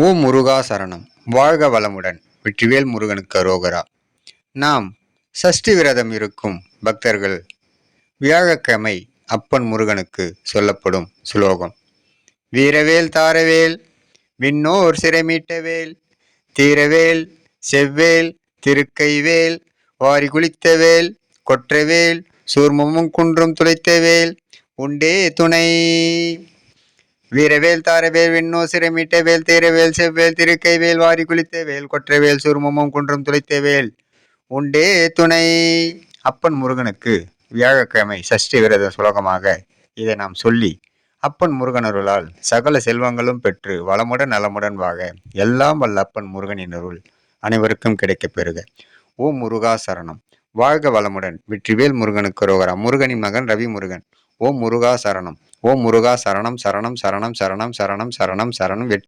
ஓம் முருகா சரணம். வாழ்க வளமுடன். வெற்றிவேல் முருகனுக்கு அரோகரா. நாம் சஷ்டி விரதம் இருக்கும் பக்தர்கள் வியாழக்கிழமை அப்பன் முருகனுக்கு சொல்லப்படும் சுலோகம்: வீரவேல் தாரவேல் விண்ணோர் சிறைமீட்டவேல், தீரவேல் செவ்வேல் திருக்கைவேல், வாரி குளித்தவேல் கொற்றவேல், சூர்மமும் குன்றும் துளைத்தவேல், உண்டே துணை. வீரவேல் தாரவேல் விண்ணோ சிறைமீட்டவேல், தீரவேல் செவ்வேல் திருக்கைவேல், வாரி குளித்தவேல் கொற்றவேல், சூர்மமும் குன்றும் துளைத்தவேல், உண்டே துணை. அப்பன் முருகனுக்கு வியாழக்கிழமை சஷ்டி விரத சுலோகமாக இதை நாம் சொல்லி அப்பன் முருகனருளால் சகல செல்வங்களும் பெற்று வளமுடன் நலமுடன் வாழ எல்லாம் வல்ல அப்பன் முருகனின் அருள் அனைவருக்கும் கிடைக்கப் பெறுக. ஓம் முருகா சரணம். வாழ்க வளமுடன். வெற்றிவேல் முருகனுக்கு அரோகரா. முருகனின் மகன் ரவி முருகன். ஓம் முருகா சரணம். ஓம் முருகா சரணம் சரணம் சரணம் சரணம் சரணம் சரணம் சரணம்.